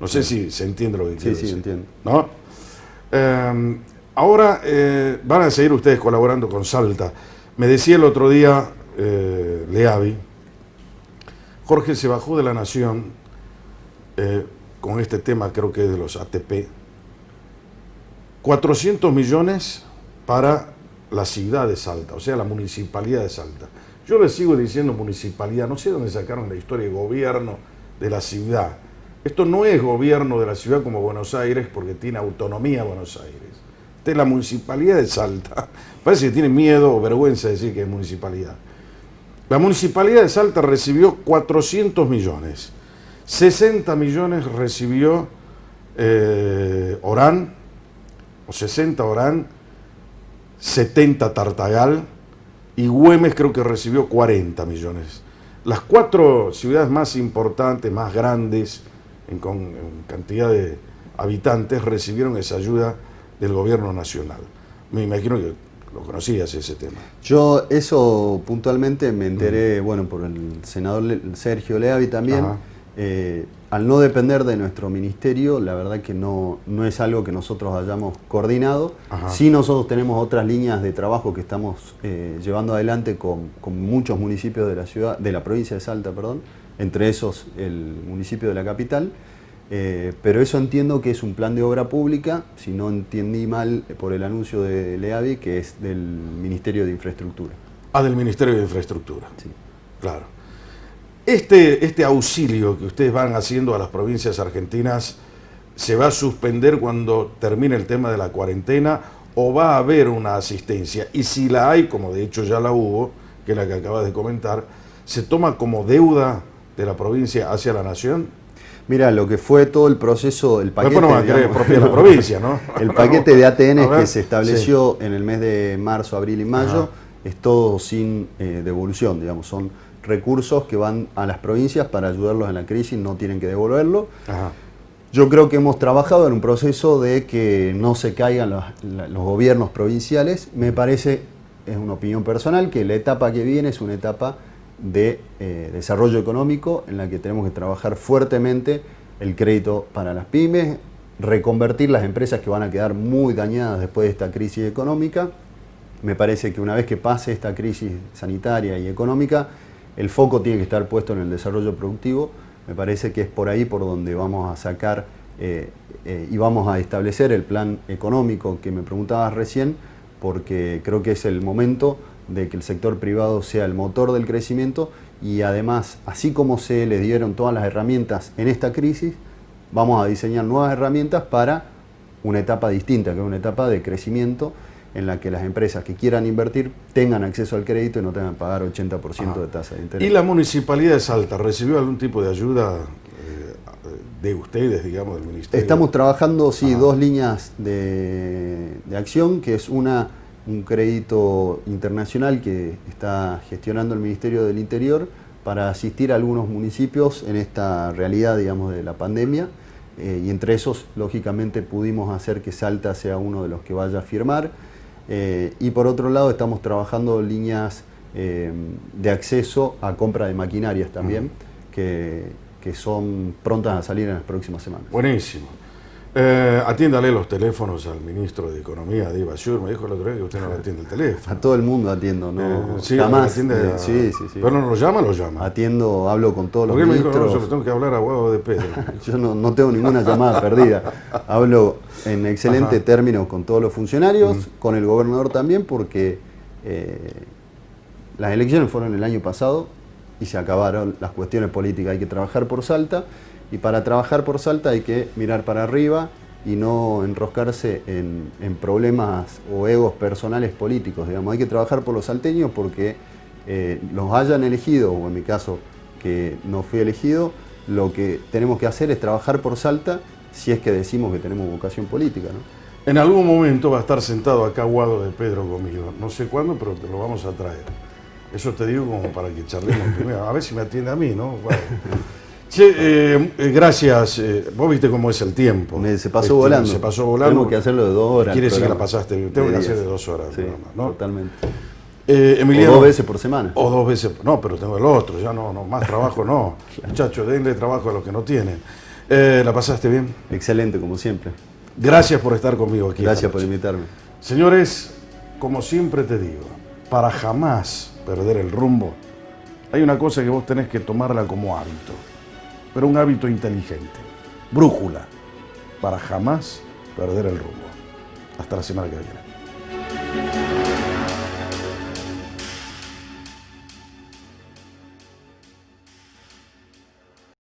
No sé si se entiende lo que quiero decir. Sí, entiendo. ¿No? Ahora van a seguir ustedes colaborando con Salta. Me decía el otro día Leavi, Jorge se bajó de La Nación con este tema, creo que es de los ATP, 400 millones para la ciudad de Salta, o sea, la municipalidad de Salta. Yo le sigo diciendo municipalidad, no sé dónde sacaron la historia de gobierno de la ciudad. Esto no es gobierno de la ciudad como Buenos Aires porque tiene autonomía Buenos Aires. Esta es la municipalidad de Salta. Parece que tiene miedo o vergüenza de decir que es municipalidad. La municipalidad de Salta recibió 400 millones. 60 millones recibió Orán, o 60 Orán, 70 Tartagal, y Güemes creo que recibió 40 millones. Las 4 ciudades más importantes, más grandes, en cantidad de habitantes, recibieron esa ayuda del gobierno nacional. Me imagino que lo conocías ese tema. Yo eso puntualmente me enteré, bueno, por el senador Sergio Leavi también. Al no depender de nuestro ministerio, la verdad que no es algo que nosotros hayamos coordinado. Ajá. Sí, nosotros tenemos otras líneas de trabajo que estamos llevando adelante con muchos municipios de la ciudad, de la provincia de Salta, perdón, entre esos el municipio de la capital. Pero eso entiendo que es un plan de obra pública, si no entendí mal por el anuncio de Leavi, que es del Ministerio de Infraestructura. Ah, del Ministerio de Infraestructura. Sí. Claro. Este auxilio que ustedes van haciendo a las provincias argentinas, ¿se va a suspender cuando termine el tema de la cuarentena o va a haber una asistencia? Y si la hay, como de hecho ya la hubo, que es la que acabas de comentar, ¿se toma como deuda de la provincia hacia la nación? Mira, lo que fue todo el proceso, el paquete, no va a querer propia la provincia, ¿no? El paquete de ATN ver, que se estableció sí, en el mes de marzo, abril y mayo, ajá, es todo sin devolución, digamos, son recursos que van a las provincias para ayudarlos en la crisis, no tienen que devolverlo. ajá. Yo creo que hemos trabajado en un proceso de que no se caigan los gobiernos provinciales. Me parece, es una opinión personal, que la etapa que viene es una etapa de desarrollo económico en la que tenemos que trabajar fuertemente el crédito para las pymes, reconvertir las empresas que van a quedar muy dañadas después de esta crisis económica. Me parece que una vez que pase esta crisis sanitaria y económica, el foco tiene que estar puesto en el desarrollo productivo. Me parece que es por ahí por donde vamos a sacar y vamos a establecer el plan económico que me preguntabas recién, porque creo que es el momento de que el sector privado sea el motor del crecimiento y además, así como se les dieron todas las herramientas en esta crisis, vamos a diseñar nuevas herramientas para una etapa distinta, que es una etapa de crecimiento en la que las empresas que quieran invertir tengan acceso al crédito y no tengan que pagar 80% de tasa de interés. ¿Y la Municipalidad de Salta recibió algún tipo de ayuda de ustedes, digamos, del Ministerio? Estamos trabajando, sí, ajá, 2 líneas de acción, que es un crédito internacional que está gestionando el Ministerio del Interior para asistir a algunos municipios en esta realidad, digamos, de la pandemia. Y entre esos, lógicamente, pudimos hacer que Salta sea uno de los que vaya a firmar. Y por otro lado, estamos trabajando líneas de acceso a compra de maquinarias también, que son prontas a salir en las próximas semanas. Buenísimo. Atiéndale los teléfonos al ministro de Economía, Diva Schur. Me dijo el otro día que usted no le atiende el teléfono. A todo el mundo atiendo, ¿no? Sí, Jamás. atiende Sí. Pero no lo llama, lo llama. Atiendo, hablo con todos los Porque él me dijo, ministros. no, yo le tengo que hablar a Guado de Pedro. Yo no tengo ninguna llamada perdida. Hablo en excelente términos con todos los funcionarios, con el gobernador también, porque las elecciones fueron el año pasado y se acabaron las cuestiones políticas. Hay que trabajar por Salta, y para trabajar por Salta hay que mirar para arriba y no enroscarse en problemas o egos personales políticos. Digamos. Hay que trabajar por los salteños porque los hayan elegido, o en mi caso que no fui elegido, lo que tenemos que hacer es trabajar por Salta si es que decimos que tenemos vocación política, ¿no? En algún momento va a estar sentado acá Guado de Pedro conmigo. No sé cuándo, pero te lo vamos a traer. Eso te digo como para que charlemos primero. A ver si me atiende a mí, ¿no? Guado. Che, gracias. Vos viste cómo es el tiempo. Se pasó volando. Se pasó volando. Tenemos que hacerlo de 2 horas. Quiere decir que la programa. pasaste bien. Tengo que hacer de 2 Sí, horas el programa, ¿no? totalmente. Emiliano, O 2 veces por semana. O 2 veces. No, pero tengo el otro. Ya no, más trabajo no. Muchachos, denle trabajo a los que no tienen. ¿La pasaste bien? Excelente, como siempre. Gracias por estar conmigo aquí. Gracias esta por noche. invitarme. Señores, como siempre te digo, para jamás perder el rumbo, hay una cosa que vos tenés que tomarla como hábito, pero un hábito inteligente. Brújula, para jamás perder el rumbo. Hasta la semana que viene.